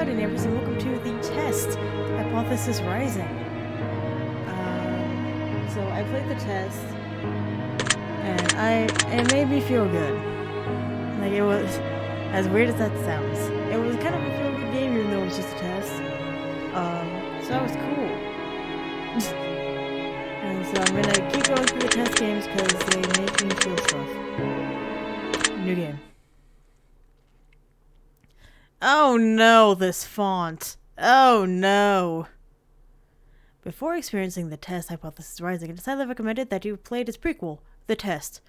Howdy Neighbors, and welcome to the test, Hypothesis Rising. So I played the test, and it made me feel good. Like, it was, as weird as that sounds, it was kind of a feel good game even though it was just a test. So that was cool. And so I'm gonna keep going through the test games because they make me feel stuff. New game. Oh no, this font. Oh no. Before experiencing the test Hypothesis Rising, I decided I recommended that you play its prequel, The Test,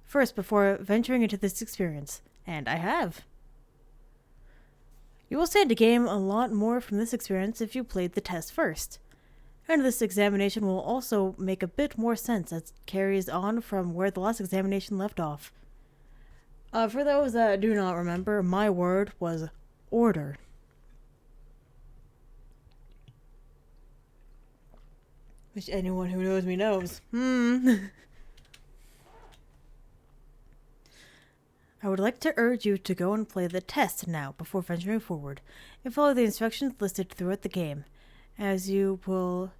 first before venturing into this experience. And I have. You will stand to gain a lot more from this experience if you played the test first. And this examination will also make a bit more sense as it carries on from where the last examination left off. For those that do not remember, my word was order. Which anyone who knows me knows. I would like to urge you to go and play the test now before venturing forward, and follow the instructions listed throughout the game, as you will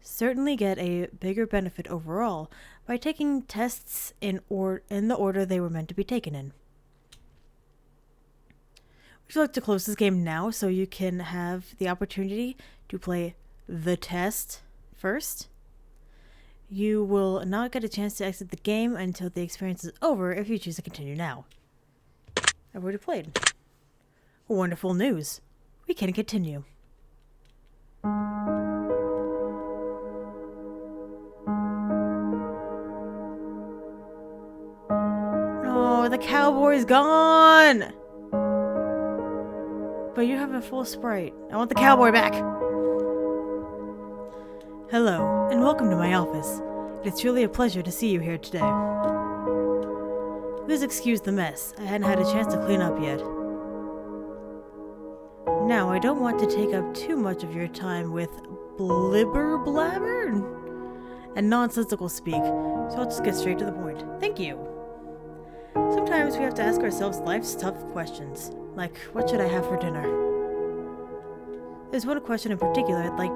certainly get a bigger benefit overall by taking tests in the order they were meant to be taken in. Would you like to close this game now so you can have the opportunity to play the test first? You will not get a chance to exit the game until the experience is over if you choose to continue now. I've already played. Wonderful news. We can continue. Oh, the cowboy's gone! But you have a full sprite. I want the cowboy back! Hello, and welcome to my office. It's truly a pleasure to see you here today. Please excuse the mess. I hadn't had a chance to clean up yet. Now, I don't want to take up too much of your time with blibber blabber and nonsensical speak, so I'll just get straight to the point. Thank you. Sometimes we have to ask ourselves life's tough questions, like, what should I have for dinner? There's one question in particular I'd like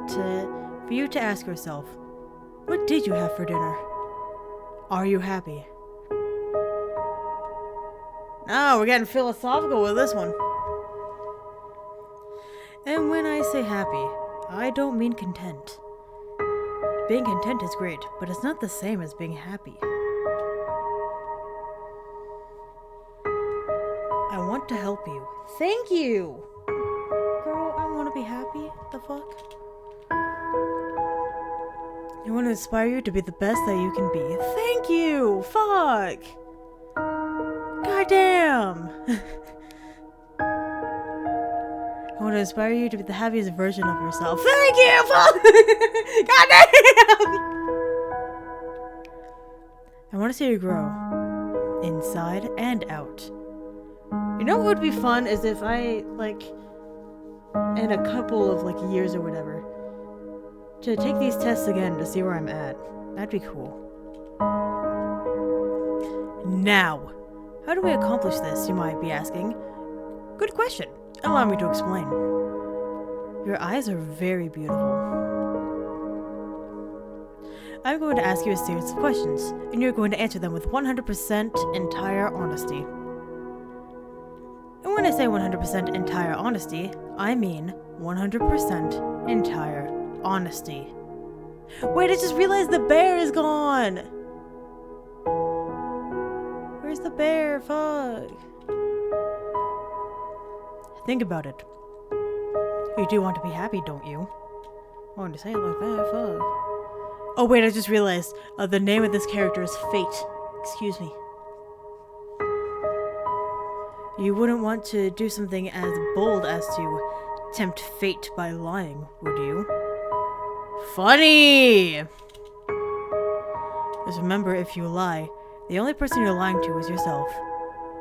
for you to ask yourself. What did you have for dinner? Are you happy? Oh, we're getting philosophical with this one. And when I say happy, I don't mean content. Being content is great, but it's not the same as being happy. I want to help you. Thank you! Girl, I want to be happy. The fuck? I want to inspire you to be the best that you can be. Thank you! Fuck! Goddamn! I want to inspire you to be the happiest version of yourself. Thank you! Fuck! Goddamn! I want to see you grow. Inside and out. You know what would be fun is if I, in a couple of, years or whatever, to take these tests again to see where I'm at. That'd be cool. Now, how do we accomplish this, you might be asking? Good question. Allow me to explain. Your eyes are very beautiful. I'm going to ask you a series of questions, and you're going to answer them with 100% entire honesty. And when I say 100% entire honesty, I mean 100% entire honesty. Wait, I just realized the bear is gone! Where's the bear? Fuck. Think about it. You do want to be happy, don't you? I wanted to say it like that, fuck. Oh wait, I just realized the name of this character is Fate. Excuse me. You wouldn't want to do something as bold as to tempt fate by lying, would you? Funny! Just remember, if you lie, the only person you're lying to is yourself.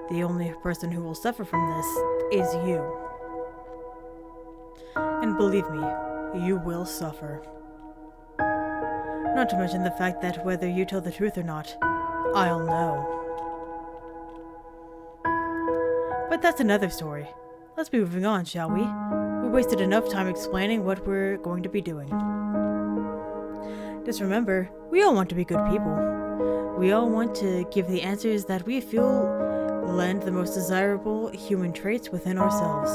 The only person who will suffer from this is you. And believe me, you will suffer. Not to mention the fact that whether you tell the truth or not, I'll know. But that's another story. let's be moving on, shall we? We wasted enough time explaining what we're going to be doing. Just remember, we all want to be good people. We all want to give the answers that we feel lend the most desirable human traits within ourselves.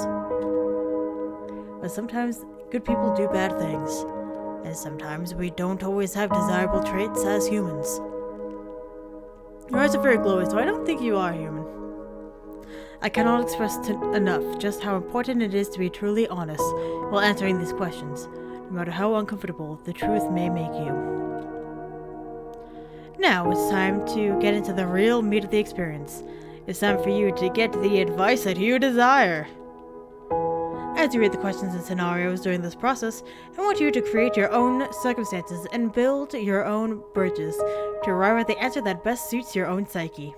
But sometimes good people do bad things, and sometimes we don't always have desirable traits as humans. Your eyes are very glowy, so I don't think you are human. I cannot express enough just how important it is to be truly honest while answering these questions, no matter how uncomfortable the truth may make you. Now it's time to get into the real meat of the experience. It's time for you to get the advice that you desire. As you read the questions and scenarios during this process, I want you to create your own circumstances and build your own bridges to arrive at the answer that best suits your own psyche.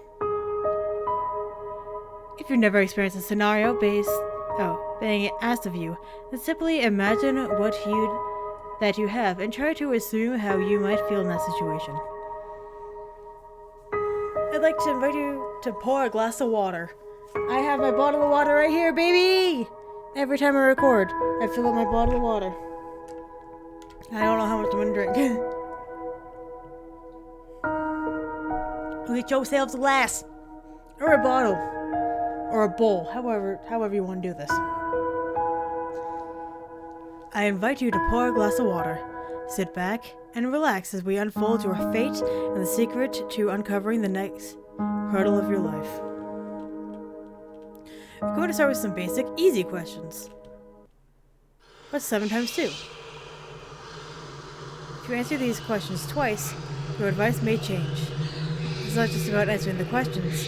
If you've never experienced a scenario being asked of you, then simply imagine that you have and try to assume how you might feel in that situation. I'd like to invite you to pour a glass of water. I have my bottle of water right here, baby! Every time I record, I fill up my bottle of water. I don't know how much I'm gonna drink. Get yourselves a glass! Or a bottle. Or a bowl, however you want to do this. I invite you to pour a glass of water, sit back, and relax as we unfold your fate and the secret to uncovering the next hurdle of your life. We're going to start with some basic, easy questions. What's 7 times 2? If you answer these questions twice, your advice may change. It's not just about answering the questions.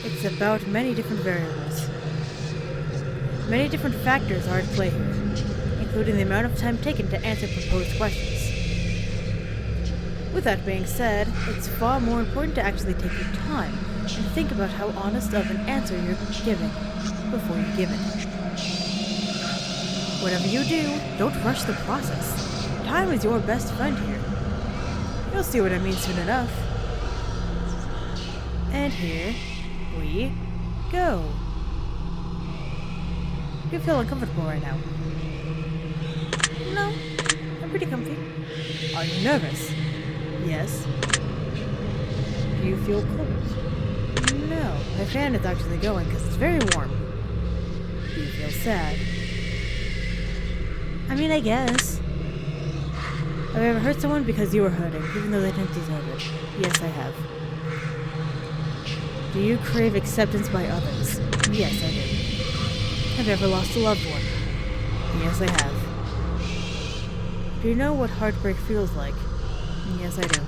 It's about many different variables. Many different factors are at play here, including the amount of time taken to answer proposed questions. With that being said, it's far more important to actually take your time and think about how honest of an answer you're giving before you give it. Whatever you do, don't rush the process. Time is your best friend here. You'll see what I mean soon enough. And here we go. You feel uncomfortable right now? No, I'm pretty comfy. Are you nervous? Yes. Do you feel cold? No, my fan is actually going because it's very warm. Do you feel sad? I mean, I guess. Have I ever hurt someone because you were hurting, even though they didn't deserve it? Yes, I have. Do you crave acceptance by others? Yes, I do. Have you ever lost a loved one? Yes, I have. Do you know what heartbreak feels like? Yes, I do.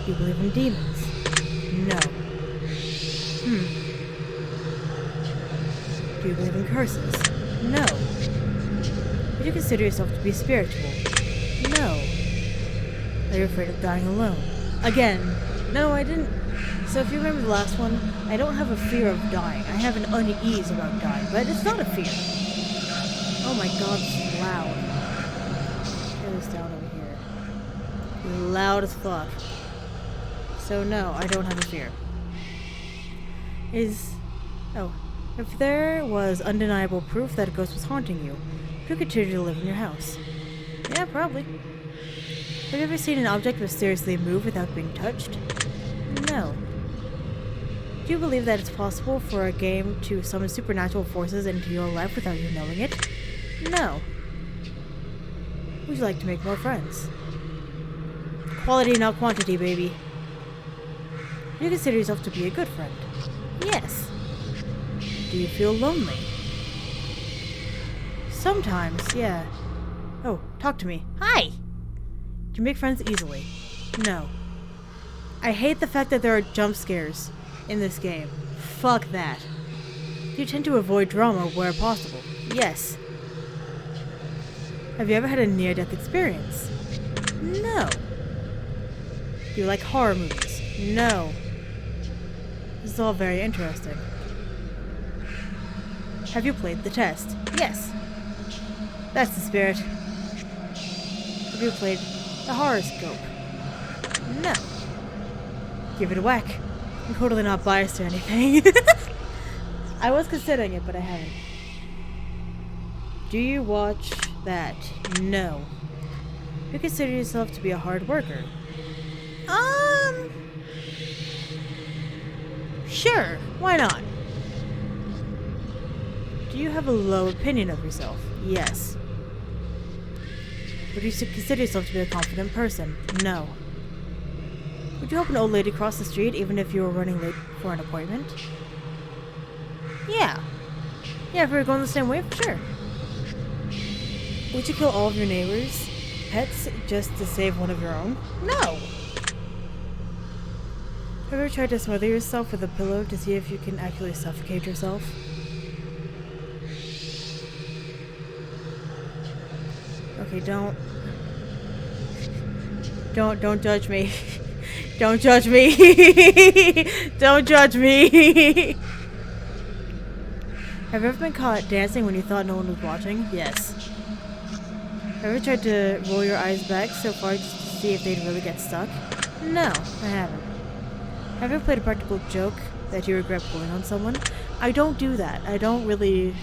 Do you believe in demons? No. Do you believe in curses? No. Would you consider yourself to be spiritual? No. Are you afraid of dying alone? Again, no, I didn't. So if you remember the last one, I don't have a fear of dying. I have an unease about dying, but it's not a fear. Oh my god, it's loud. Turn this down over here. It's loud as fuck. So no, I don't have a fear. If there was undeniable proof that a ghost was haunting you, would you continue to live in your house? Yeah, probably. Have you ever seen an object mysteriously move without being touched? No. Do you believe that it's possible for a game to summon supernatural forces into your life without you knowing it? No. Would you like to make more friends? Quality, not quantity, baby. Do you consider yourself to be a good friend? Yes. Do you feel lonely? Sometimes, yeah. Oh, talk to me. Hi! Do you make friends easily? No. I hate the fact that there are jump scares in this game. Fuck that. Do you tend to avoid drama where possible? Yes. Have you ever had a near-death experience? No. Do you like horror movies? No. This is all very interesting. Have you played the test? Yes. That's the spirit. Have you played the horoscope? No. Give it a whack. I'm totally not biased or anything. I was considering it, but I haven't. Do you watch that? No. You consider yourself to be a hard worker? Sure. Why not? Do you have a low opinion of yourself? Yes. Would you consider yourself to be a confident person? No. Would you help an old lady cross the street even if you were running late for an appointment? Yeah. Yeah, if we were going the same way, for sure. Would you kill all of your neighbors' pets just to save one of your own? No. Have you ever tried to smother yourself with a pillow to see if you can actually suffocate yourself? Okay, don't judge me. Don't judge me. Don't judge me. Have you ever been caught dancing when you thought no one was watching? Yes. Have you ever tried to roll your eyes back so far just to see if they'd really get stuck? No, I haven't. Have you ever played a practical joke that you regret pulling on someone? I don't do that. I don't really...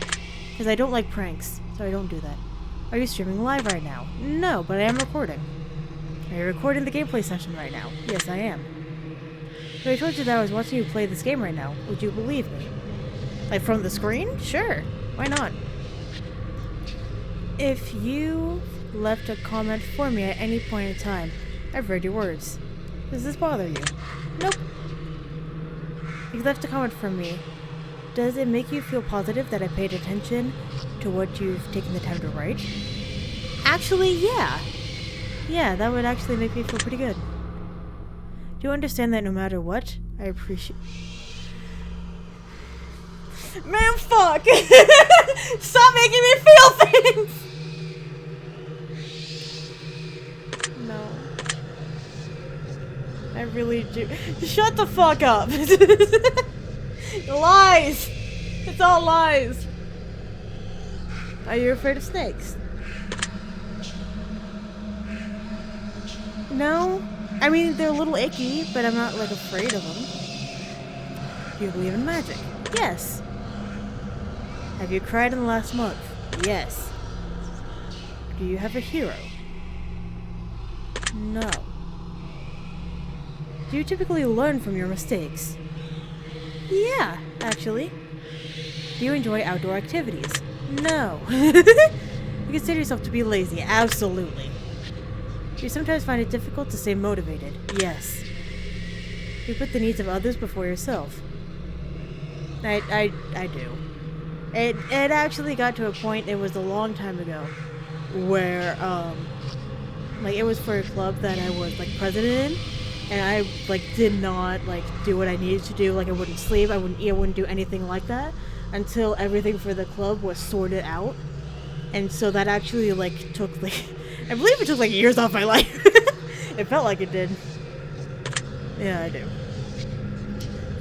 because I don't like pranks, so I don't do that. Are you streaming live right now? No, but I am recording. Are you recording the gameplay session right now? Yes, I am. If I told you that I was watching you play this game right now, would you believe me? Like from the screen? Sure. Why not? If you left a comment for me at any point in time, I've read your words. Does this bother you? Nope. If you left a comment for me, does it make you feel positive that I paid attention to what you've taken the time to write? Actually, yeah. Yeah, that would actually make me feel pretty good. Do you understand that no matter what, I appreciate... Man, fuck! Stop making me feel things! No. I really do. Shut the fuck up! Lies! It's all lies! Are you afraid of snakes? No. I mean, they're a little icky, but I'm not, like, afraid of them. Do you believe in magic? Yes. Have you cried in the last month? Yes. Do you have a hero? No. Do you typically learn from your mistakes? Yeah, actually. Do you enjoy outdoor activities? No. You consider yourself to be lazy? Absolutely. Do you sometimes find it difficult to stay motivated? Yes. Do you put the needs of others before yourself? I do. It actually got to a point, it was a long time ago, where, like, it was for a club that I was, like, president in, and I, like, did not, like, do what I needed to do. Like, I wouldn't sleep, I wouldn't eat, I wouldn't do anything like that, until everything for the club was sorted out. And so that actually, like, took, like, I believe it took, like, years off my life. It felt like it did. Yeah, I do.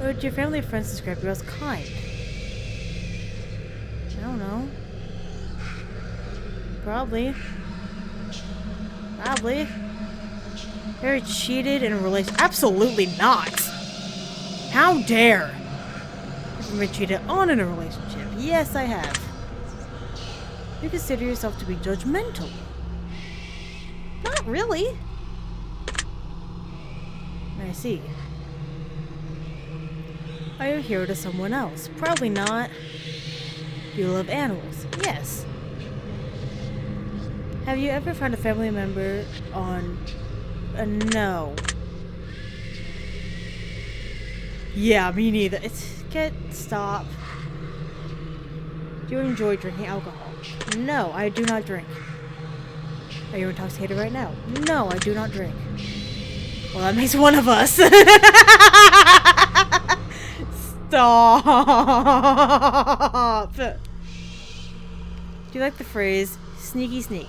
Would your family and friends describe you as kind? I don't know. Probably. Very cheated in a relationship? Absolutely not! How dare! I've been cheated on in a relationship. Yes, I have. You consider yourself to be judgmental? Not really. I see. Are you a hero to someone else? Probably not. Do you love animals? Yes. Have you ever found a family member on... no. Yeah, me neither. Stop. Do you enjoy drinking alcohol? No, I do not drink. Are you intoxicated right now? No, I do not drink. Well, that makes one of us. Stop. Do you like the phrase, sneaky sneak?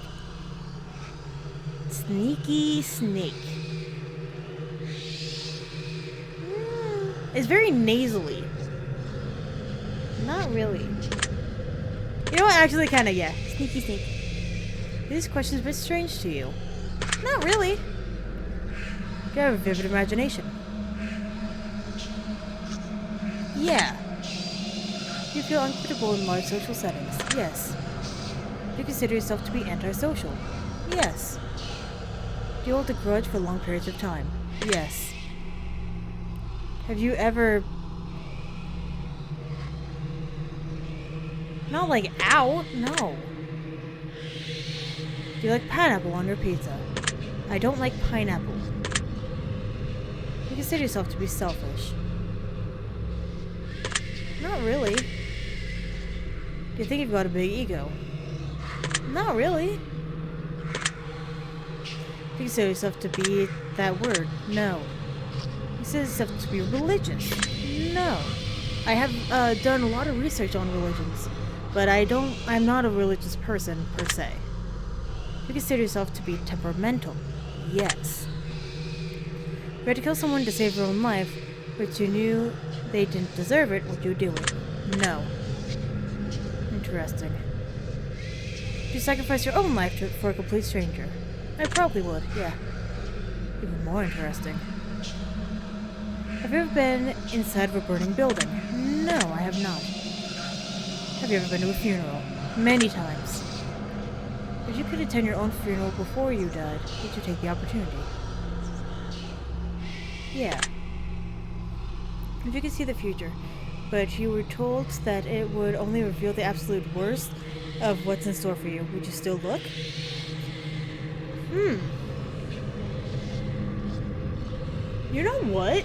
Sneaky sneak. It's very nasally. Not really. You know what? Actually, kind of, yeah. Sneaky sneak. This question's a bit strange to you. Not really. You have a vivid imagination. Yeah. Do you feel uncomfortable in large social settings? Yes. Do you consider yourself to be antisocial? Yes. Do you hold a grudge for long periods of time? Yes. Have you ever... Not like out, no. Do you like pineapple on your pizza? I don't like pineapple. You consider yourself to be selfish? Not really. Do you think you've got a big ego? Not really. Do you consider yourself to be that word? No. You consider yourself to be religious? No. I have done a lot of research on religions, but I'm not a religious person per se. You consider yourself to be temperamental? Yes. If you had to kill someone to save your own life, but you knew they didn't deserve it, would you do it? No. Interesting. Would you sacrifice your own life for a complete stranger? I probably would, yeah. Even more interesting. Have you ever been inside of a burning building? No, I have not. Have you ever been to a funeral? Many times. If you could attend your own funeral before you died, would you take the opportunity? Yeah. If you could see the future, but you were told that it would only reveal the absolute worst of what's in store for you, would you still look? You know what?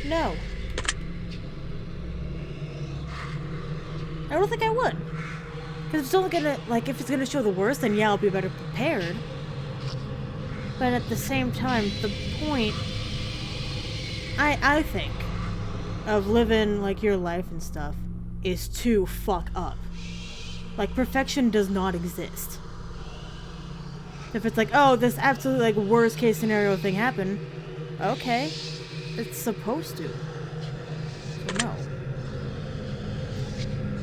No. I don't think I would. Because it's only gonna, if it's gonna show the worst, then yeah, I'll be better prepared. But at the same time, the point, I think, of living, your life and stuff, is to fuck up. Perfection does not exist. If it's oh, this absolute, worst case scenario thing happened, okay. It's supposed to. So no.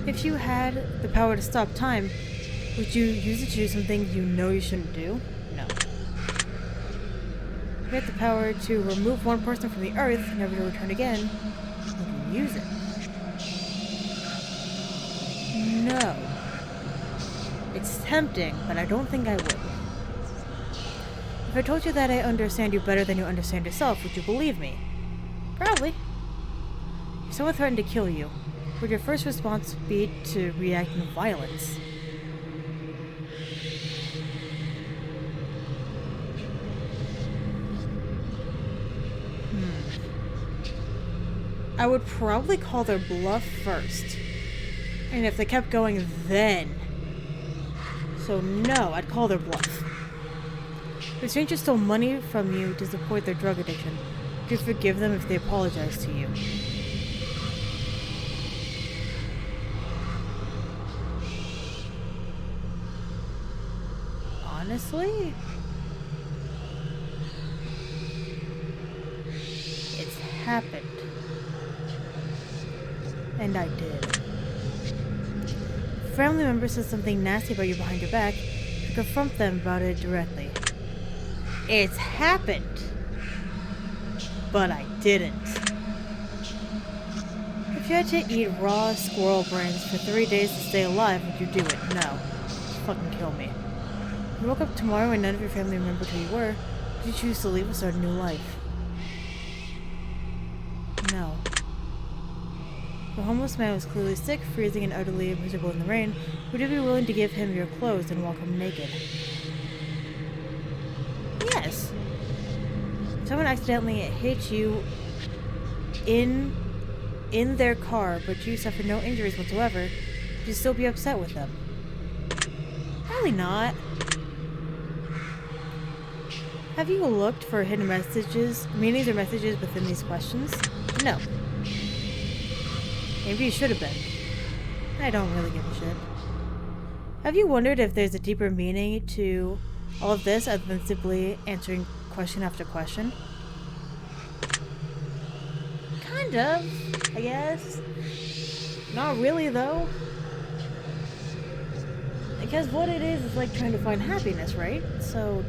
If you had the power to stop time, would you use it to do something you know you shouldn't do? No. If you had the power to remove one person from the earth, never to return again, would you use it? No. It's tempting, but I don't think I would. If I told you that I understand you better than you understand yourself, would you believe me? Probably. If someone threatened to kill you, would your first response be to react in violence? I would probably call their bluff first. And if they kept going, then. So no, I'd call their bluff. If a stranger stole money from you to support their drug addiction, would you forgive them if they apologize to you? Honestly? It's happened. And I did. If a family member says something nasty about you behind your back, you confront them about it directly. It's happened. But I didn't. If you had to eat raw squirrel brains for 3 days to stay alive, would you do it? No. Fucking kill me. If you woke up tomorrow and none of your family remembered who you were, would you choose to leave and start a new life? No. If a homeless man was clearly sick, freezing, and utterly miserable in the rain, would you be willing to give him your clothes and walk home naked? Yes. If someone accidentally hit you in their car, but you suffered no injuries whatsoever, would you still be upset with them? Probably not. Have you looked for hidden messages, meanings or messages within these questions? No. Maybe you should have been. I don't really give a shit. Have you wondered if there's a deeper meaning to all of this other than simply answering question after question? Kind of, I guess. Not really, though. Because what it is like trying to find happiness, right? So,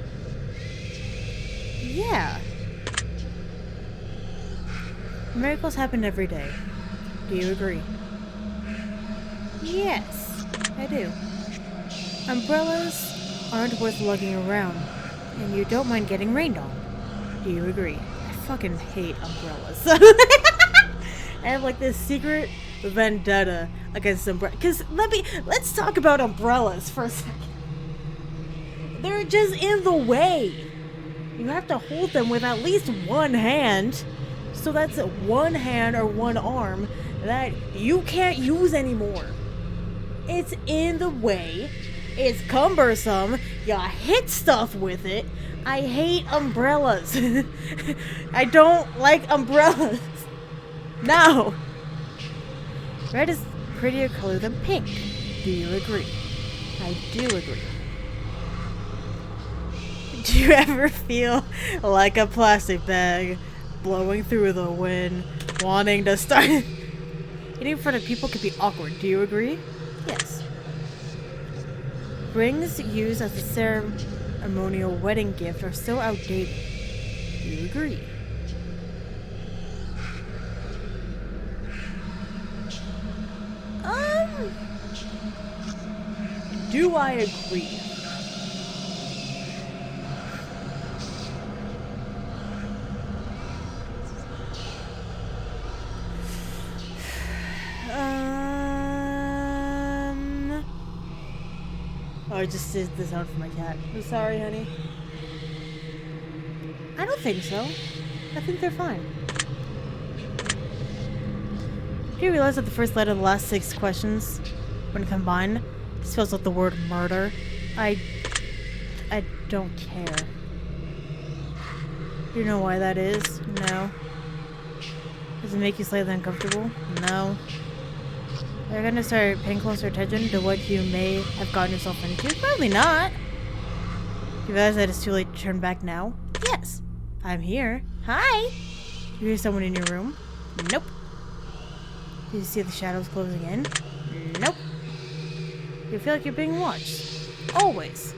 yeah. Miracles happen every day. Do you agree? Yes, I do. Umbrellas aren't worth lugging around, and you don't mind getting rained on. Do you agree? I fucking hate umbrellas. I have like this secret vendetta against umbrellas. Cause let's talk about umbrellas for a second. They're just in the way. You have to hold them with at least one hand. So that's one hand or one arm that you can't use anymore. It's in the way. It's cumbersome. You hit stuff with it. I hate umbrellas. I don't like umbrellas. No. Red is a prettier color than pink. Do you agree? I do agree. Do you ever feel like a plastic bag blowing through the wind, wanting to start? Eating in front of people can be awkward. Do you agree? Yes. Rings used as a ceremonial wedding gift are so outdated. Do you agree? Do I agree? Oh, I just did the sound for my cat. I'm sorry, honey. I don't think so. I think they're fine. Do you realize that the first letter of the last 6 questions, when combined, spells out the word murder? I don't care. Do you know why that is? No. Does it make you slightly uncomfortable? No. They're gonna start paying closer attention to what you may have gotten yourself into? Probably not. You realize that it's too late to turn back now? Yes. I'm here. Hi. Do you hear someone in your room? Nope. Do you see the shadows closing in? Nope. Do you feel like you're being watched? Always.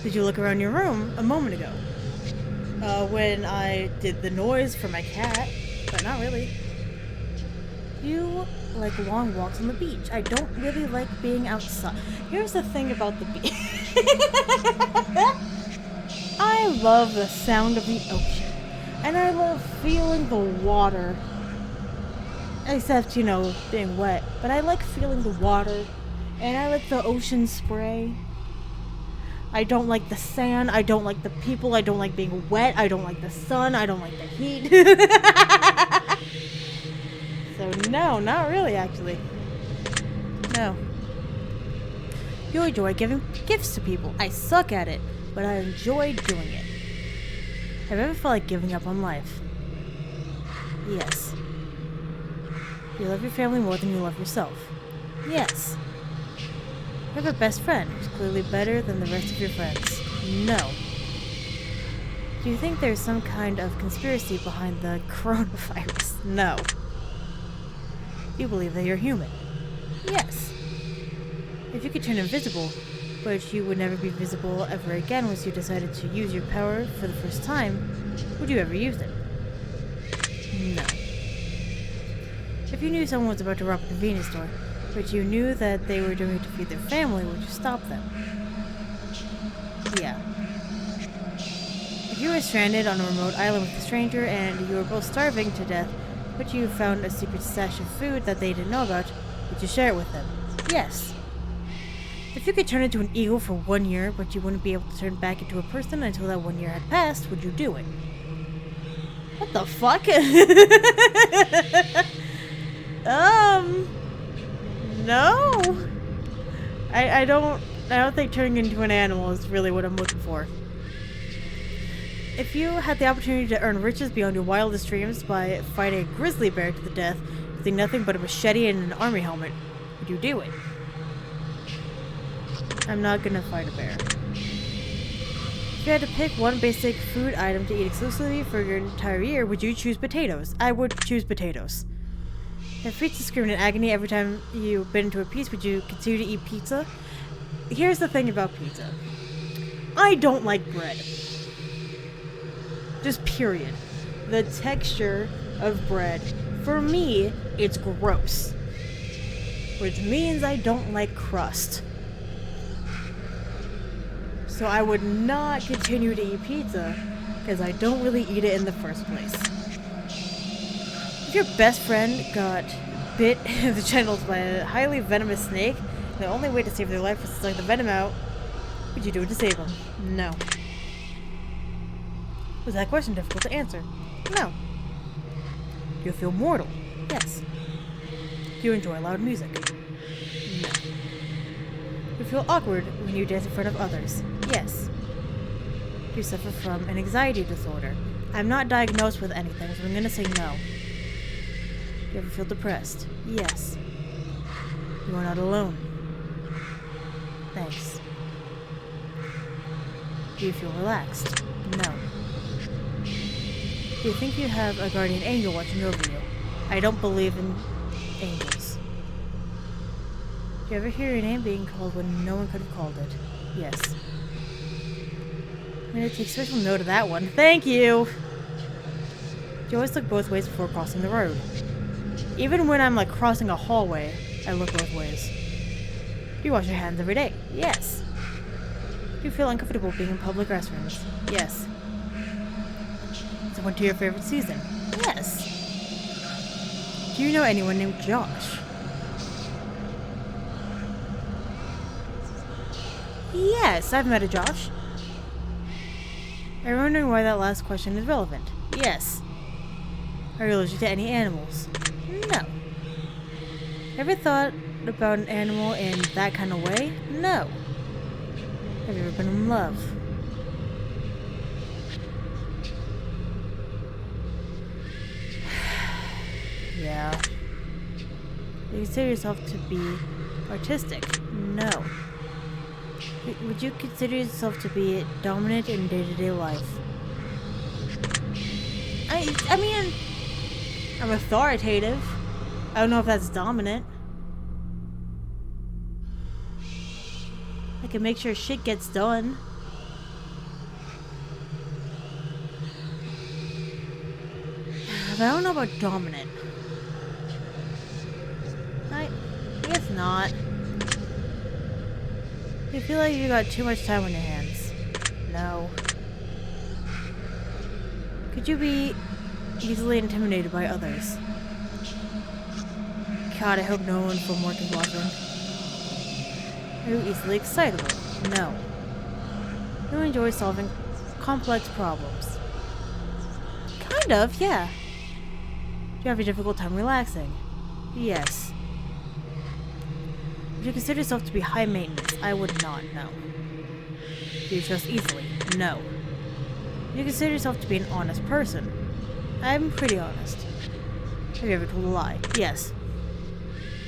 Did you look around your room a moment ago? When I did the noise for my cat, but not really. You like long walks on the beach. I don't really like being outside. Here's the thing about the beach. I love the sound of the ocean. And I love feeling the water. Except, you know, being wet. But I like feeling the water. And I like the ocean spray. I don't like the sand. I don't like the people. I don't like being wet. I don't like the sun. I don't like the heat. So no, not really, actually. No. You enjoy giving gifts to people. I suck at it, but I enjoy doing it. Have you ever felt like giving up on life? Yes. You love your family more than you love yourself. Yes. You have a best friend who's clearly better than the rest of your friends. No. Do you think there's some kind of conspiracy behind the coronavirus? No. You believe that you're human? Yes. If you could turn invisible, but you would never be visible ever again once you decided to use your power for the first time, would you ever use it? No. If you knew someone was about to rob a convenience store, but you knew that they were doing it to feed their family, would you stop them? Yeah. If you were stranded on a remote island with a stranger and you were both starving to death, but you found a secret stash of food that they didn't know about, would you share it with them? Yes. If you could turn into an eagle for 1 year, but you wouldn't be able to turn back into a person until that 1 year had passed, would you do it? What the fuck? No. I don't think turning into an animal is really what I'm looking for. If you had the opportunity to earn riches beyond your wildest dreams by fighting a grizzly bear to the death using nothing but a machete and an army helmet, would you do it? I'm not gonna fight a bear. If you had to pick one basic food item to eat exclusively for your entire year, would you choose potatoes? I would choose potatoes. If pizza screamed in agony every time you bit into a piece, would you continue to eat pizza? Here's the thing about pizza. I don't like bread. Just period. The texture of bread. For me, it's gross. Which means I don't like crust. So I would not continue to eat pizza because I don't really eat it in the first place. If your best friend got bit in the genitals by a highly venomous snake, and the only way to save their life was to suck the venom out, what would you do to save them? No. Was that question difficult to answer? No. Do you feel mortal? Yes. Do you enjoy loud music? No. Do you feel awkward when you dance in front of others? Yes. Do you suffer from an anxiety disorder? I'm not diagnosed with anything, so I'm gonna say no. Do you ever feel depressed? Yes. You are not alone. Thanks. Do you feel relaxed? No. Do you think you have a guardian angel watching over you? I don't believe in angels. Do you ever hear your name being called when no one could have called it? Yes. I'm gonna take special note of that one. Thank you! Do you always look both ways before crossing the road? Even when I'm like crossing a hallway, I look both ways. Do you wash your hands every day? Yes. Do you feel uncomfortable being in public restrooms? Yes. Is winter your favorite season? Yes. Do you know anyone named Josh? Yes, I've met a Josh. Are you wondering why that last question is relevant? Yes. Are you allergic to any animals? No. Ever thought about an animal in that kind of way? No. Have you ever been in love? Yeah. Do you consider yourself to be artistic? No. Would you consider yourself to be dominant in day-to-day life? I mean, I'm authoritative. I don't know if that's dominant. I can make sure shit gets done. But I don't know about dominant. I guess not. Do you feel like you got too much time on your hands? No. Could you be easily intimidated by others? God, I hope no one from work is watching. Are you easily excitable? No. Do you enjoy solving complex problems? Kind of, yeah. Do you have a difficult time relaxing? Yes. Would you consider yourself to be high maintenance? I would not, no. Do you trust easily? No. Do you consider yourself to be an honest person? I'm pretty honest. Have you ever told a lie? Yes.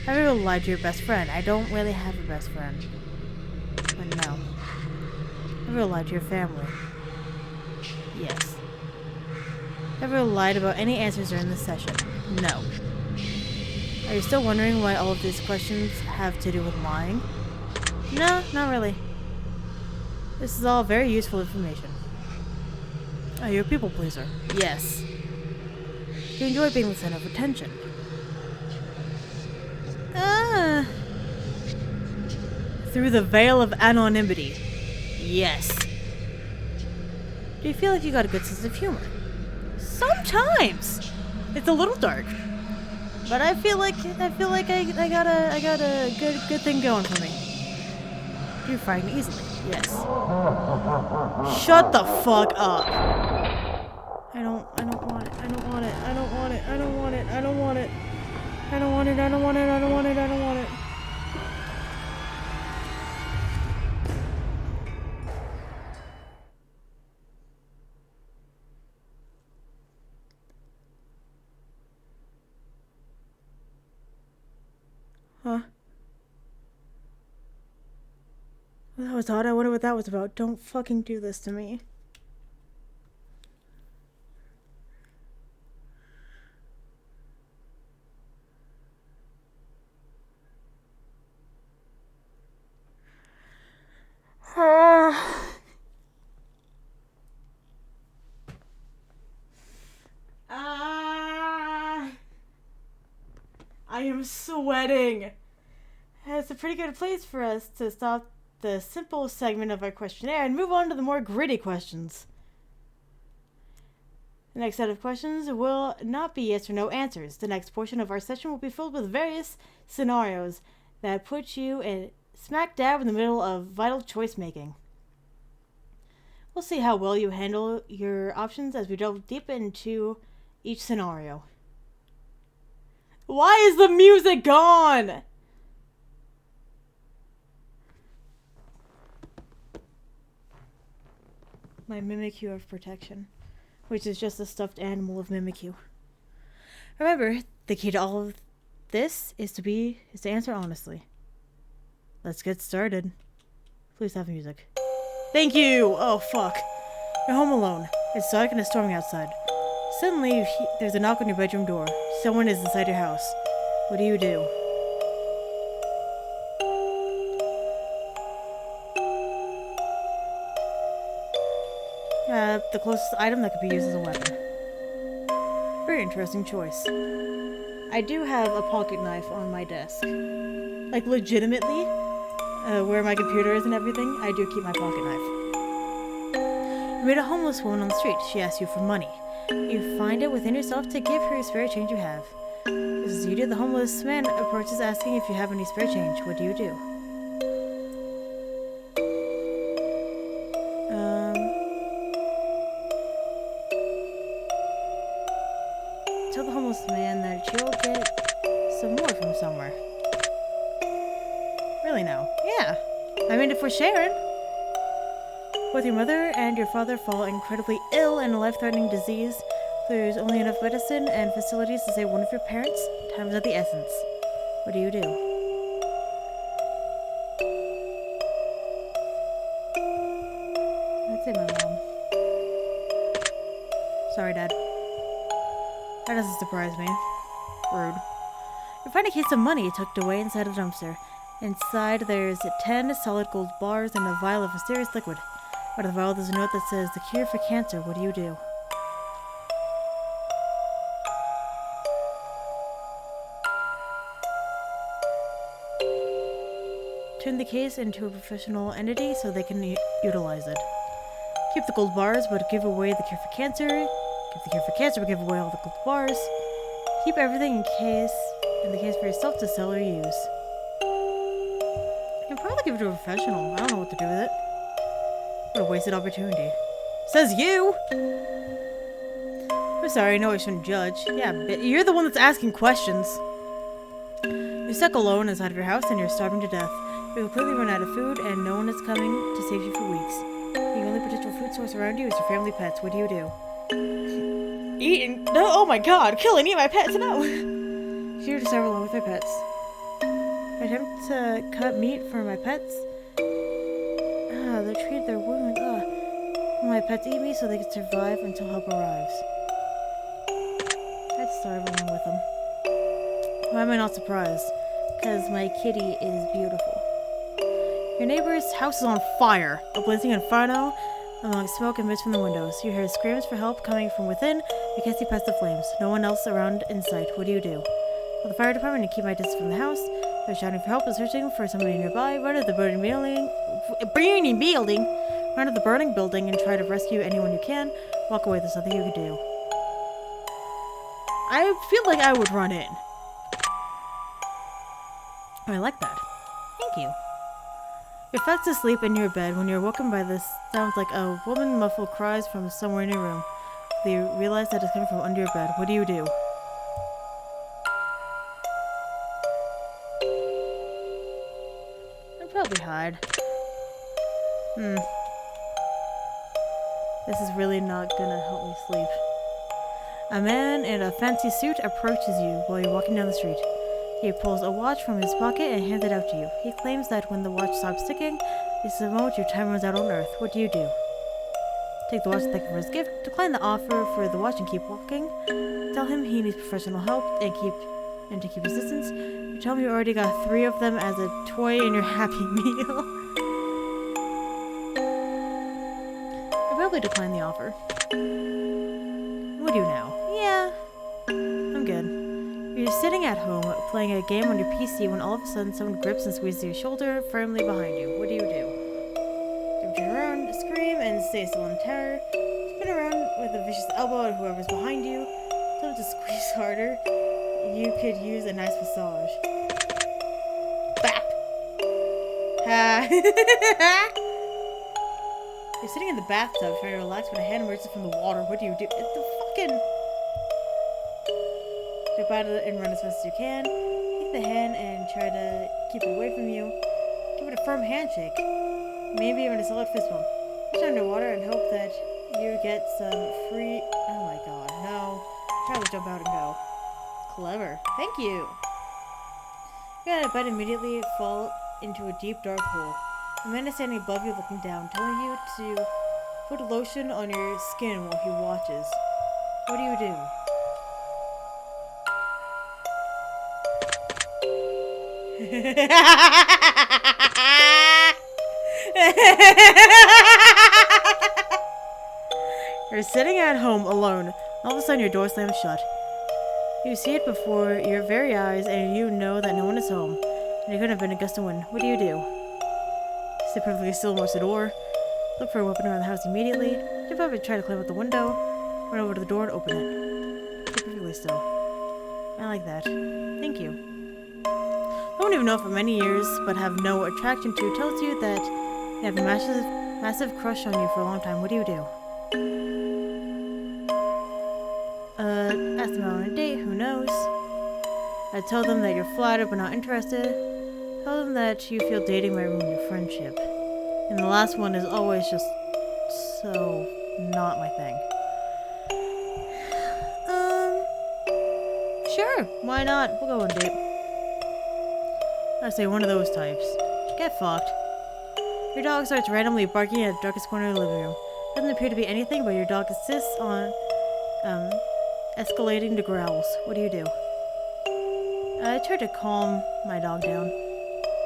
Have you ever lied to your best friend? I don't really have a best friend. But no. Have you ever lied to your family? Yes. Have you ever lied about any answers during this session? No. Are you still wondering why all of these questions have to do with lying? No, not really. This is all very useful information. Are you a people pleaser? Yes. Do you enjoy being the center of attention? Through the veil of anonymity. Yes. Do you feel like you got a good sense of humor? Sometimes. It's a little dark. But I feel like I got a good thing going for me. Do you frighten easily? Yes. Shut the fuck up. I don't want it. I don't want it. I don't want it. I don't want it. I don't want it. I don't want it. I don't want it. I don't want it. I don't want it. Huh? That was odd. I wonder what that was about. Don't fucking do this to me. I am sweating. It's a pretty good place for us to stop the simple segment of our questionnaire and move on to the more gritty questions. The next set of questions will not be yes or no answers. The next portion of our session will be filled with various scenarios that put you in smack dab in the middle of vital choice making. We'll see how well you handle your options as we delve deep into each scenario. Why is the music gone? My Mimikyu of protection, which is just a stuffed animal of Mimikyu. Remember, the key to all of this is to answer honestly. Let's get started. Please have music. Thank you! Oh, fuck. You're home alone. It's dark and it's storming outside. Suddenly, there's a knock on your bedroom door. Someone is inside your house. What do you do? The closest item that could be used as a weapon. Very interesting choice. I do have a pocket knife on my desk. Like, legitimately, where my computer is and everything, I do keep my pocket knife. You meet a homeless woman on the street. She asks you for money. You find it within yourself to give her a spare change you have. As you do, the homeless man approaches asking if you have any spare change. What do you do? Tell the homeless man that you'll get some more from somewhere. Really now? Yeah. I mean, if we're sharing. Both your mother and your father fall incredibly ill in a life-threatening disease. There's only enough medicine and facilities to save one of your parents. Time is of the essence. What do you do? I'd say my mom. Sorry, Dad. That doesn't surprise me. Rude. You find a case of money tucked away inside a dumpster. Inside, there's 10 solid gold bars and a vial of mysterious liquid. Out of the vial, there's a note that says, "The cure for cancer. What do you do?" Turn the case into a professional entity so they can utilize it. Keep the gold bars, but give away the cure for cancer. Keep the cure for cancer, but give away all the gold bars. Keep everything in the case for yourself to sell or use. You can probably give it to a professional. I don't know what to do with it. What a wasted opportunity. Says you! I'm sorry, I know I shouldn't judge. Yeah, but you're the one that's asking questions. You're stuck alone inside of your house and you're starving to death. You're completely run out of food and no one is coming to save you for weeks. The only potential food source around you is your family pets. What do you do? Eating? No, oh my god, kill and eat my pets, no! Here to starve along with my pets. I attempt to cut meat for my pets. They treat their wounds. My pets eat me so they can survive until help arrives. I'd starve along with them. Why am I not surprised? Because my kitty is beautiful. Your neighbor's house is on fire. A blazing inferno among smoke and mist from the windows. You hear screams for help coming from within. You can't see past the flames. No one else around in sight. What do you do? Call the fire department and keep my distance from the house. They're shouting for help and searching for somebody nearby. Run to the burning building. Run to the burning building and try to rescue anyone you can. Walk away. There's nothing you can do. I feel like I would run in. I like that. Thank you. You're fast asleep in your bed when you're woken by this sounds like a woman muffled cries from somewhere in your room. You realize that it's coming from under your bed. What do you do? I'd probably hide. This is really not gonna help me sleep. A man in a fancy suit approaches you while you're walking down the street. He pulls a watch from his pocket and hands it out to you. He claims that when the watch stops ticking, it's the moment your time runs out on Earth. What do you do? Take the watch and thank him for his gift. Decline the offer for the watch and keep walking. Tell him he needs professional help and to keep his distance. You tell him you already got 3 of them as a toy in your Happy Meal. I probably decline the offer. What do you now? Yeah, I'm good. You're sitting at home playing a game on your PC when all of a sudden someone grips and squeezes your shoulder firmly behind you. What do? You turn around, scream, and stay still in terror. Spin around with a vicious elbow at whoever's behind you. Tell them to squeeze harder. You could use a nice massage. Bap! Ha! You're sitting in the bathtub trying to relax when a hand emerges from the water. What do? It's the fucking... Jump out of it and run as fast as you can. Take the hand and try to keep it away from you. Give it a firm handshake. Maybe even a solid fist bump. Push underwater and hope that you get some free... Oh my god, no. Try to jump out and go. Clever. Thank you. You got out of bed immediately fall into a deep dark hole. A man is standing above you looking down, telling you to put lotion on your skin while he watches. What do you do? You're sitting at home alone. All of a sudden your door slams shut. You see it before your very eyes and you know that no one is home. And it could have been a gust of wind. What do? Sit perfectly still and watch the door. Look for a weapon around the house immediately. Jump up and try to climb out the window. Run over to the door and open it. Sit perfectly still. I like that. Thank you. Someone you've known for many years but have no attraction to tells you that they have a massive crush on you for a long time. What do? Ask them out on a date, who knows? I tell them that you're flattered but not interested. Tell them that you feel dating might ruin your friendship. And the last one is always just so not my thing. Sure, why not? We'll go on a date. I say one of those types. Get fucked. Your dog starts randomly barking at the darkest corner of the living room. Doesn't appear to be anything, but your dog insists on escalating to growls. What do? I try to calm my dog down.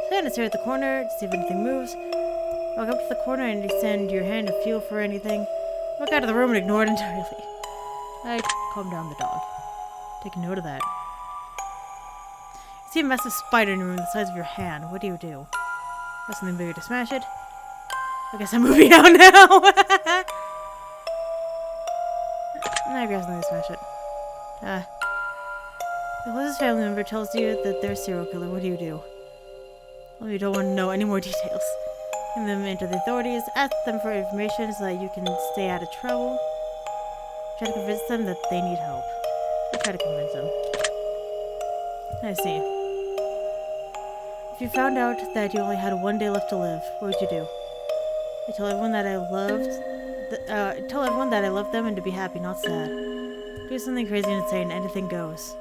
Stand and stare at the corner to see if anything moves. Walk up to the corner and extend your hand to feel for anything. Walk out of the room and ignore it entirely. I calm down the dog. Take note of that. You see a massive spider in your room the size of your hand. What do? Got something bigger to smash it? I guess I'm moving out now. I guess I'm gonna smash it. The closest family member tells you that they're a serial killer. What do? Well, you don't want to know any more details. Bring them into the authorities. Ask them for information so that you can stay out of trouble. Try to convince them that they need help. I try to convince them. I see. If you found out that you only had one day left to live, what would you do? I tell everyone that I loved them and to be happy, not sad. Do something crazy and insane, anything goes.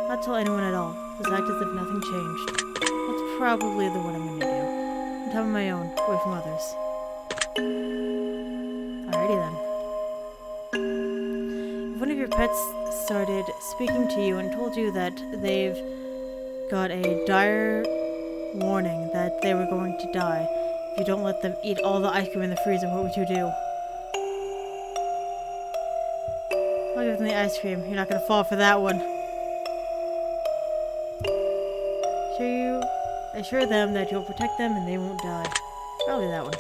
Not tell anyone at all. Just act as if nothing changed. That's probably the one I'm gonna do. On top of my own, away from others. Alrighty then. If one of your pets started speaking to you and told you that they've got a dire warning that they were going to die if you don't let them eat all the ice cream in the freezer, what would you do? I'll give them the ice cream. You're not gonna fall for that one. Assure them that you'll protect them and they won't die. Probably that one.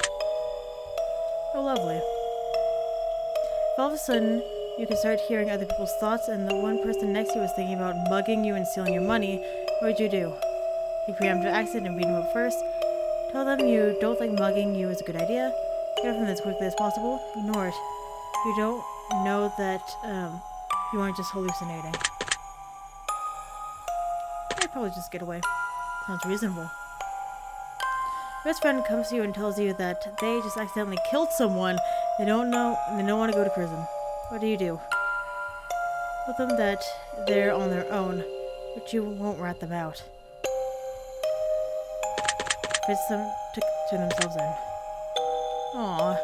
Oh, lovely. If all of a sudden you can start hearing other people's thoughts and the one person next to you is thinking about mugging you and stealing your money, what would you do? Take preemptive action and beat them up first. Tell them you don't think mugging you is a good idea. Get off them as quickly as possible. Ignore it. You don't know that you aren't just hallucinating. I'd probably just get away. Sounds reasonable. Your best friend comes to you and tells you that they just accidentally killed someone. They don't know, and they don't want to go to prison. What do? Tell them that they're on their own, but you won't rat them out. Fits them to themselves in. Aww.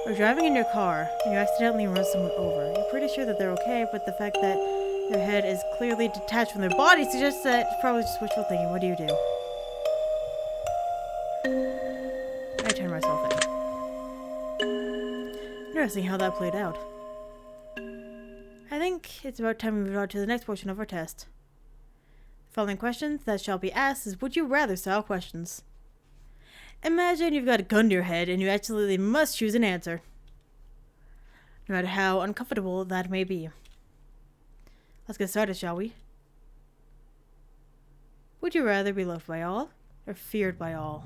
You're driving in your car, and you accidentally run someone over. You're pretty sure that they're okay, but the fact that their head is clearly detached from their body suggests that it's probably just wishful thinking. What do? I turn myself in. Interesting how that played out. I think think it's about time we move on to the next portion of our test. The following questions that shall be asked is would you rather style questions. Imagine you've got a gun to your head and you absolutely must choose an answer, no matter how uncomfortable that may be. Let's get started, shall we? Would you rather be loved by all or feared by all?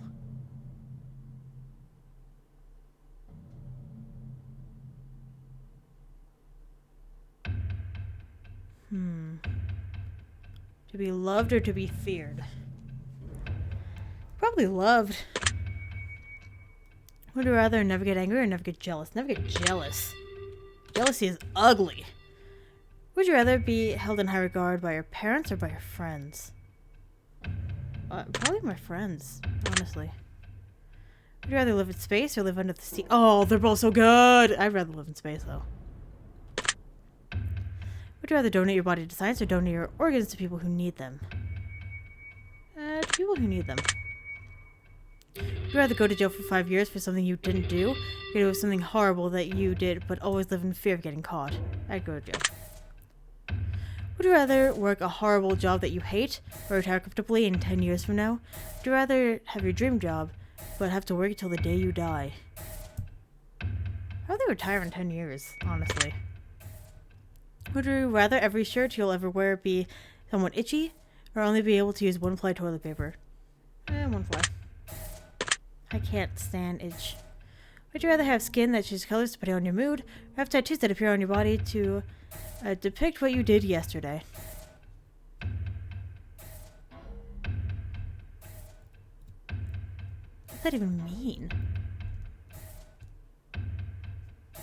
To be loved or to be feared? Probably loved. Would you rather never get angry or never get jealous? Never get jealous. Jealousy is ugly. Would you rather be held in high regard by your parents or by your friends? Probably my friends, honestly. Would you rather live in space or live under the sea? Oh, they're both so good! I'd rather live in space, though. Would you rather donate your body to science or donate your organs to people who need them? To people who need them. Would you rather go to jail for 5 years for something you didn't do? Or do something horrible that you did, but always live in fear of getting caught? I'd go to jail. Would you rather work a horrible job that you hate, or retire comfortably in 10 years from now? Would you rather have your dream job, but have to work until the day you die? How would they retire in 10 years, honestly? Would you rather every shirt you'll ever wear be somewhat itchy, or only be able to use one-ply toilet paper? One-ply. I can't stand itch. Would you rather have skin that changes colors depending on your mood, or have tattoos that appear on your body to depict what you did yesterday? What does that even mean?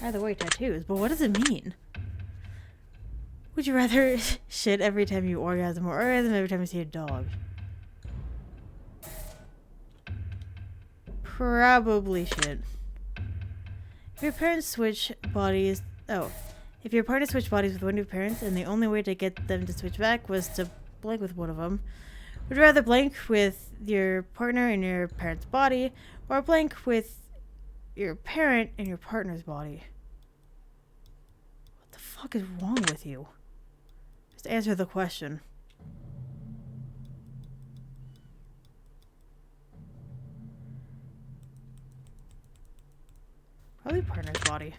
Either way, tattoos, but what does it mean? Would you rather shit every time you orgasm or orgasm every time you see a dog? Probably shit. If your parents switch bodies... Oh. If your partner switched bodies with one of your parents and the only way to get them to switch back was to blank with one of them, would you rather blank with your partner in your parent's body or blank with your parent in your partner's body? What the fuck is wrong with you? Just answer the question. Probably partner's body.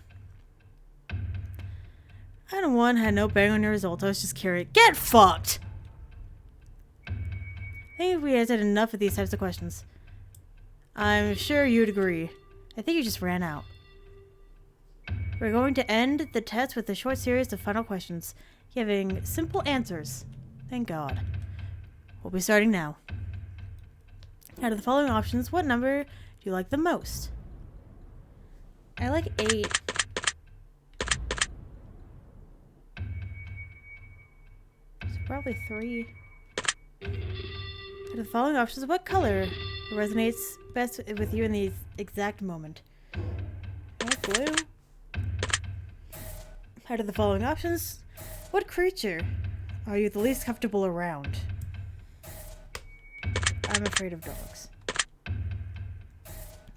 Item 1 had no bearing on your results. I was just curious. Get fucked! I think we answered enough of these types of questions. I'm sure you'd agree. I think you just ran out. We're going to end the test with a short series of final questions, giving simple answers. Thank God. We'll be starting now. Out of the following options, what number do you like the most? I like 8. So probably 3. Out of the following options, what color resonates best with you in the exact moment? I like blue. Out of the following options, what creature are you the least comfortable around? I'm afraid of dogs.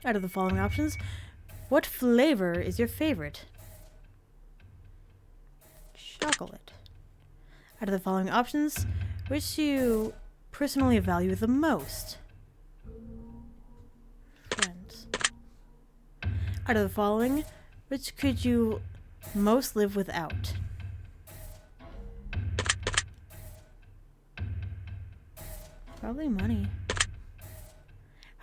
Out of the following options, what flavor is your favorite? Chocolate. Out of the following options, which do you personally value the most? Friends. Out of the following, which could you most live without? Probably money.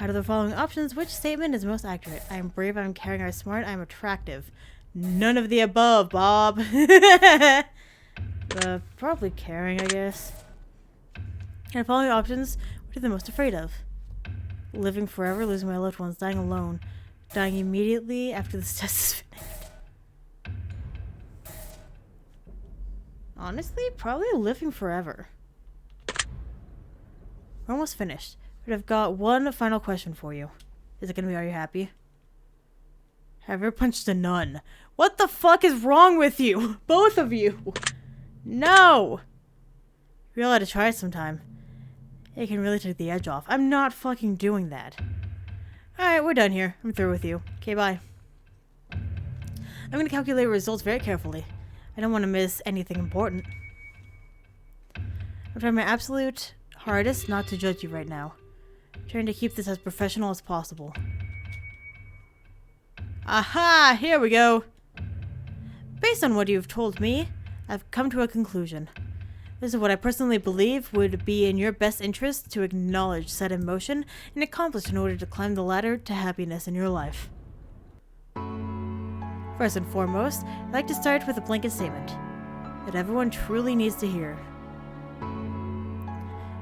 Out of the following options, which statement is most accurate? I am brave, I am caring, I am smart, I am attractive. None of the above, Bob. Probably caring, I guess. Out of the following options, what are you the most afraid of? Living forever, losing my loved ones, dying alone, dying immediately after this test is finished. Honestly, probably living forever. We're almost finished. But I've got one final question for you. Is it gonna be, are you happy? Have you ever punched a nun? What the fuck is wrong with you? Both of you! No! You're allowed to try it sometime. It can really take the edge off. I'm not fucking doing that. Alright, we're done here. I'm through with you. Okay, bye. I'm gonna calculate results very carefully. I don't want to miss anything important. I'm trying my absolute hardest not to judge you right now. I'm trying to keep this as professional as possible. Aha! Here we go! Based on what you've told me, I've come to a conclusion. This is what I personally believe would be in your best interest to acknowledge, set in motion, and accomplish in order to climb the ladder to happiness in your life. First and foremost, I'd like to start with a blanket statement that everyone truly needs to hear.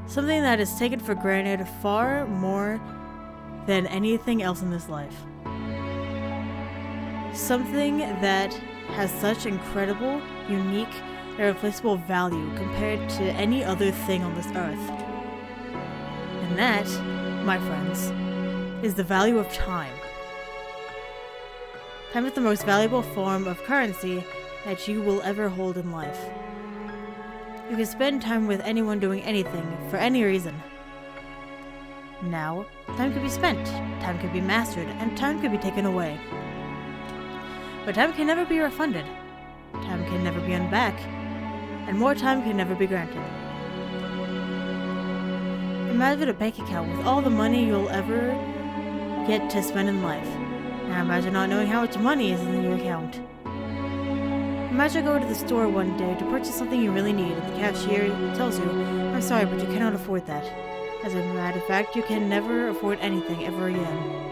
Something that is taken for granted far more than anything else in this life. Something that has such incredible, unique, irreplaceable value compared to any other thing on this earth. And that, my friends, is the value of time. Time is the most valuable form of currency that you will ever hold in life. You can spend time with anyone doing anything, for any reason. Now, time can be spent, time can be mastered, and time can be taken away. But time can never be refunded. Time can never be earned back. And more time can never be granted. Imagine a bank account with all the money you'll ever get to spend in life. Now imagine not knowing how much money is in your account. Imagine going to the store one day to purchase something you really need, and the cashier tells you, "I'm sorry, but you cannot afford that." As a matter of fact, you can never afford anything ever again.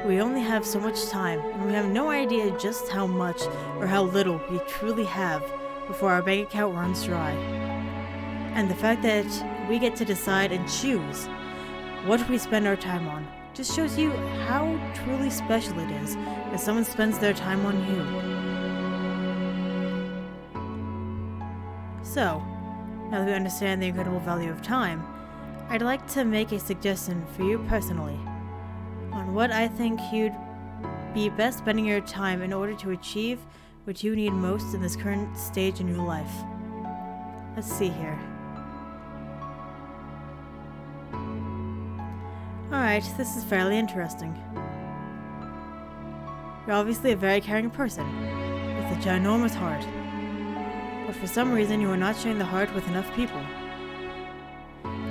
We only have so much time, and we have no idea just how much or how little we truly have before our bank account runs dry. And the fact that we get to decide and choose what we spend our time on just shows you how truly special it is when someone spends their time on you. So, now that we understand the incredible value of time, I'd like to make a suggestion for you personally on what I think you'd be best spending your time in order to achieve what you need most in this current stage in your life. Let's see here. Alright, this is fairly interesting. You're obviously a very caring person, with a ginormous heart. But for some reason you are not sharing the heart with enough people.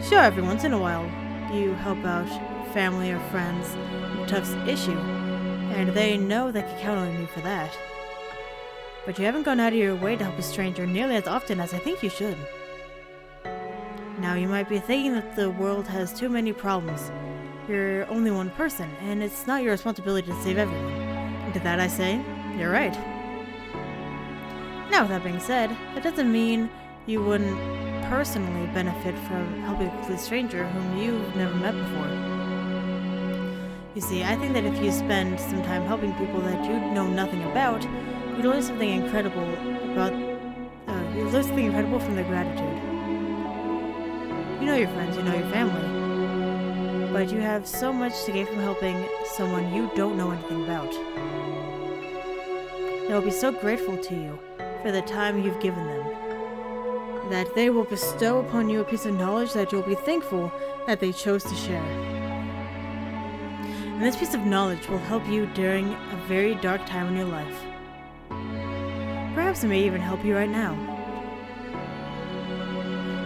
Sure, every once in a while, you help out family or friends in a tough issue, and they know they can count on you for that. But you haven't gone out of your way to help a stranger nearly as often as I think you should. Now you might be thinking that the world has too many problems. You're only one person, and it's not your responsibility to save everyone. And to that I say, you're right. Now with that being said, that doesn't mean you wouldn't personally benefit from helping a complete stranger whom you've never met before. You see, I think that if you spend some time helping people that you know nothing about, you'd learn something incredible from their gratitude. You know your friends, you know your family, but you have so much to gain from helping someone you don't know anything about. They will be so grateful to you for the time you've given them, that they will bestow upon you a piece of knowledge that you'll be thankful that they chose to share. And this piece of knowledge will help you during a very dark time in your life. Perhaps it may even help you right now.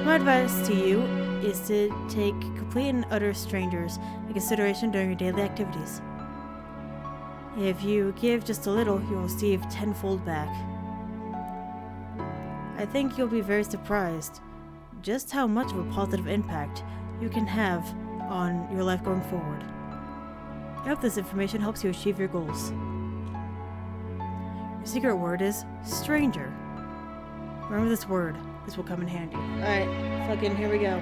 My advice to you is to take complete and utter strangers into consideration during your daily activities. If you give just a little, you'll receive tenfold back. I think you'll be very surprised just how much of a positive impact you can have on your life going forward. I hope this information helps you achieve your goals. Your secret word is stranger. Remember this word. This will come in handy. Alright, fucking here we go.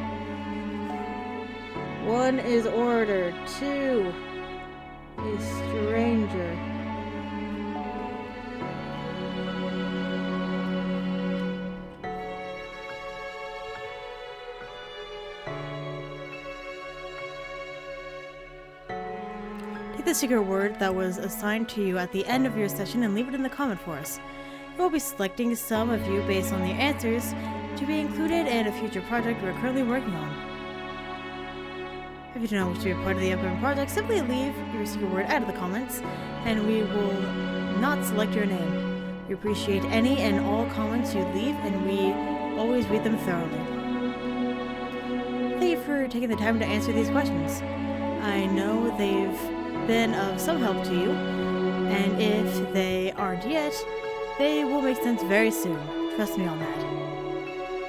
1 is order. 2 is stranger. Take the secret word that was assigned to you at the end of your session and leave it in the comment for us. We'll be selecting some of you based on the answers to be included in a future project we're currently working on. If you don't wish to be a part of the upcoming project, simply leave your secret word out of the comments, and we will not select your name. We appreciate any and all comments you leave, and we always read them thoroughly. Thank you for taking the time to answer these questions. I know they've been of some help to you, and if they aren't yet, they will make sense very soon. Trust me on that.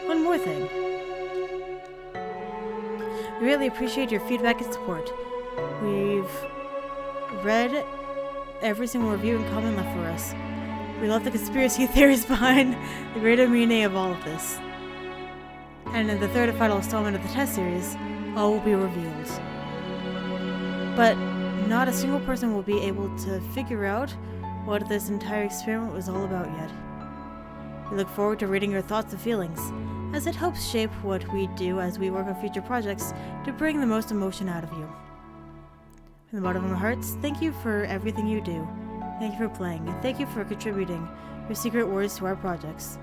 One more thing. We really appreciate your feedback and support. We've read every single review and comment left for us. We love the conspiracy theories behind the greater meaning of all of this. And in the third and final installment of the test series, all will be revealed. But not a single person will be able to figure out what this entire experiment was all about yet. We look forward to reading your thoughts and feelings, as it helps shape what we do as we work on future projects to bring the most emotion out of you. From the bottom of our hearts, thank you for everything you do. Thank you for playing, and thank you for contributing your secret words to our projects.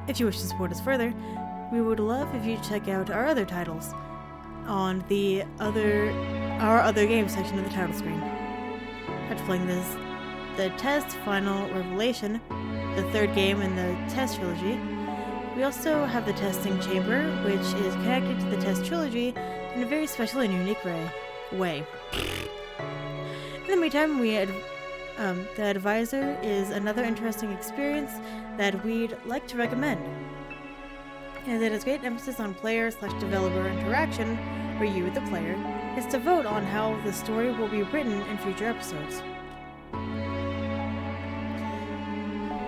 If you wish to support us further, we would love if you check out our other titles on our other games section of the title screen. After playing the Test Final Revelation, the third game in the Test Trilogy, we also have the Testing Chamber, which is connected to the Test Trilogy in a very special and unique way. In the meantime, the Advisor is another interesting experience that we'd like to recommend. And it has great emphasis on player/developer interaction, where you, the player, is to vote on how the story will be written in future episodes.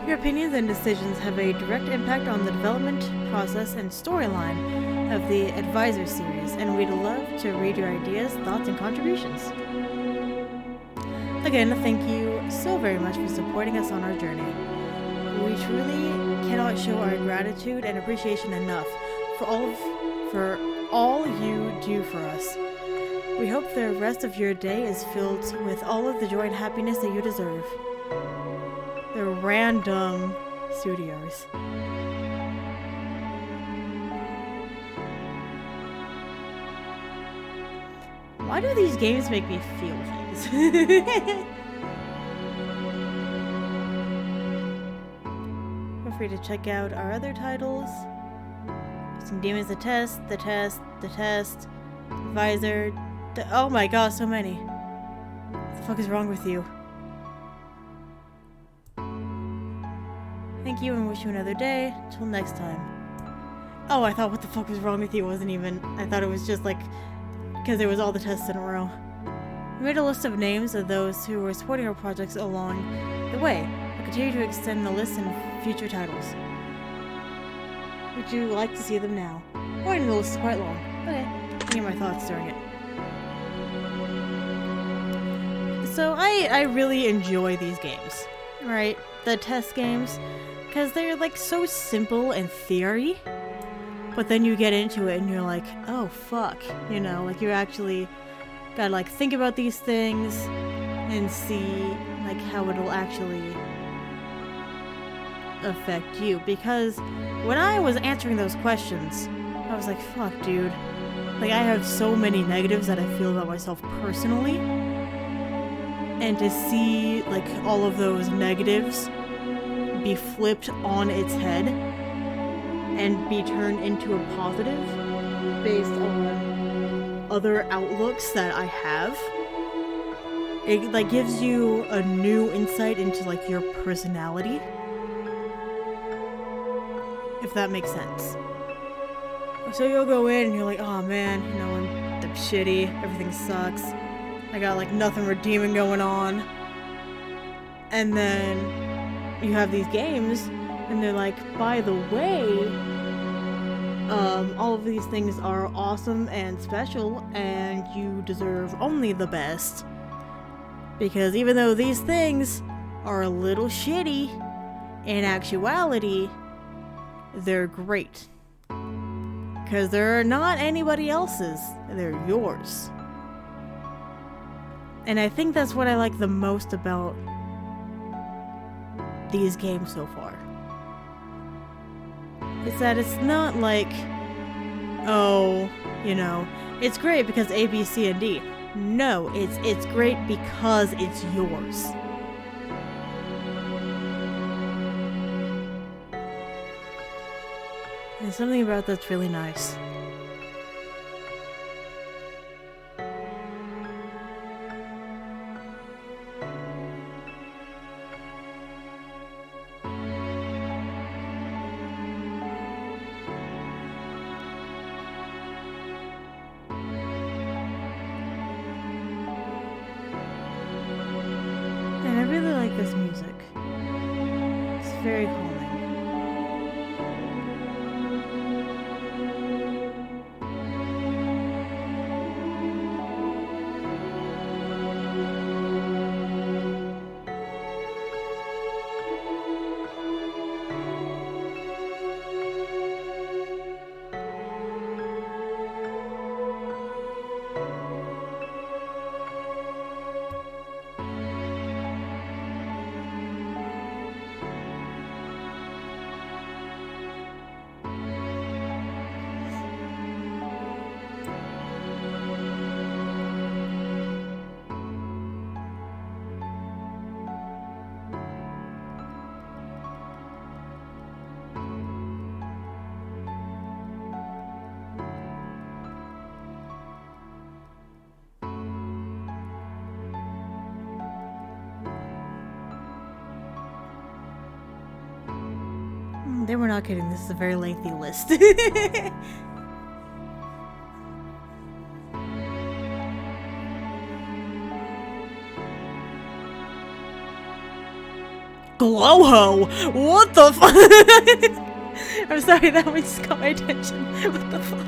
Your opinions and decisions have a direct impact on the development process and storyline of the Advisor series, and we'd love to read your ideas, thoughts, and contributions. Again, thank you so very much for supporting us on our journey. We truly cannot show our gratitude and appreciation enough for all you do for us. We hope the rest of your day is filled with all of the joy and happiness that you deserve. The Random Studios. Why do these games make me feel things? Feel free to check out our other titles. Some Demons, the Test, Advisor, oh my god, so many. What the fuck is wrong with you? Thank you and wish you another day. Till next time. Oh, I thought what the fuck was wrong with you wasn't even. I thought it was just like, because there was all the tests in a row. We made a list of names of those who were supporting our projects along the way. We'll continue to extend the list in future titles. Would you like to see them now? Or the list is quite long. Okay, I'll get my thoughts during it. So I really enjoy these games, right? The test games, because they're like so simple in theory, but then you get into it and you're like, oh fuck, you know, like you actually gotta like think about these things and see like how it'll actually affect you. Because when I was answering those questions, I was like, fuck dude, like I have so many negatives that I feel about myself personally, and to see like all of those negatives be flipped on its head and be turned into a positive based on other outlooks that I have, it like gives you a new insight into like your personality, if that makes sense. So you'll go in and you're like, oh man, you know, I'm shitty, everything sucks, I got like nothing redeeming going on. And then you have these games and they're like, by the way, all of these things are awesome and special and you deserve only the best. Because even though these things are a little shitty, in actuality, they're great. Because they're not anybody else's, they're yours. And I think that's what I like the most about these games so far. Is that it's not like, oh, you know, it's great because A, B, C, and D. No, it's great because it's yours. And something about that's really nice. And I really like this music. It's very calming. They were not kidding. This is a very lengthy list. Gloho! What the fuck? I'm sorry, that one just caught my attention. What the fuck?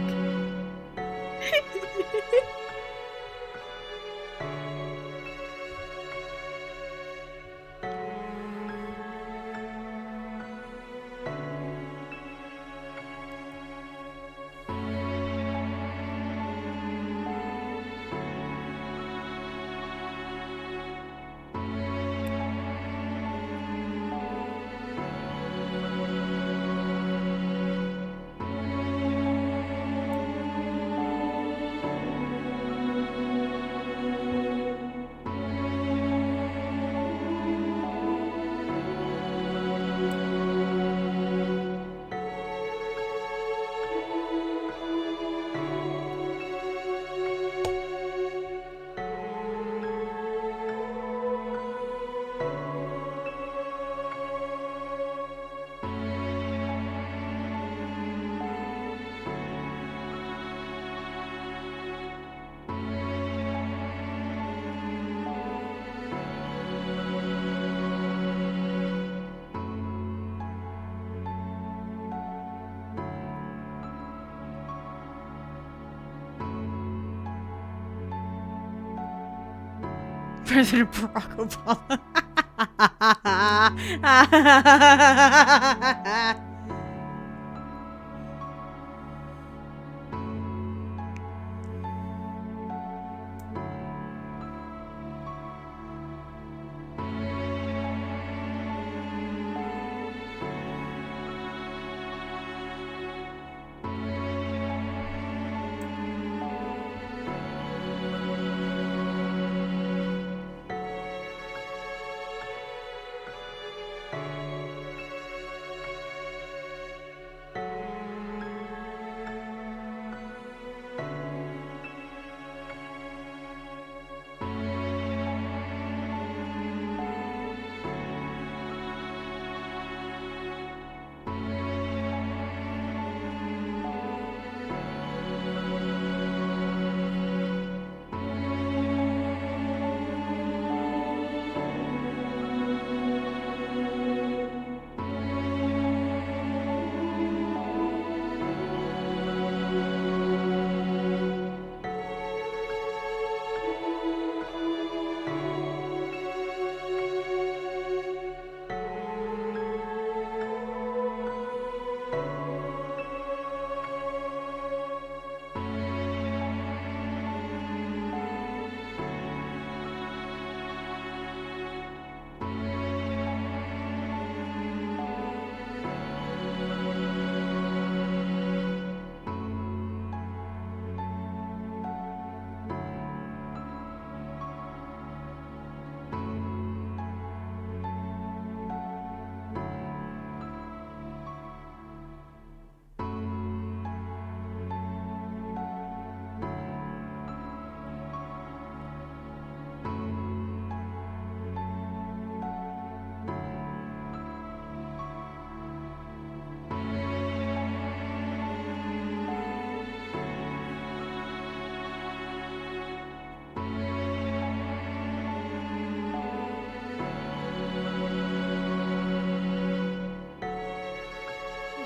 President Barack Obama.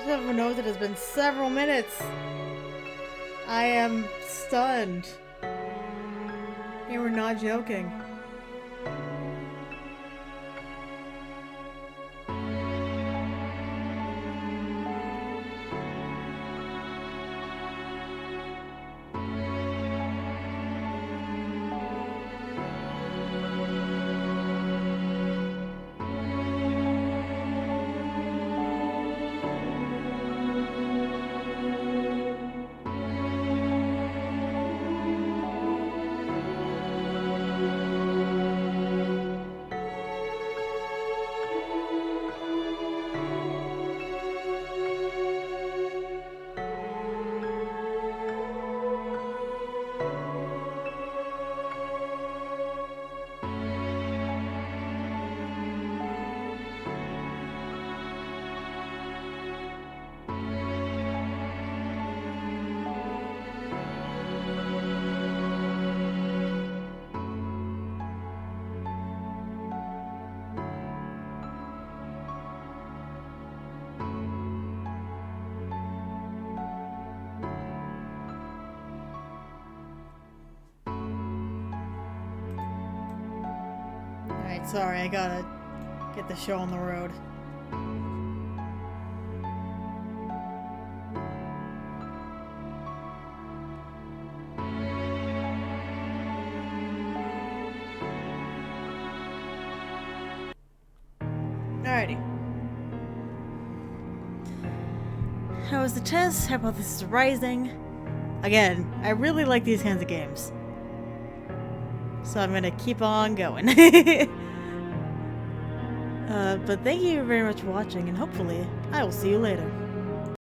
everyone knows it has been several minutes. I am stunned. And we're not joking. Alright, sorry, I gotta get the show on the road. Alrighty. How was the test? Hypothesis is rising. Again, I really like these kinds of games. So I'm gonna keep on going. But thank you very much for watching, and hopefully I will see you later.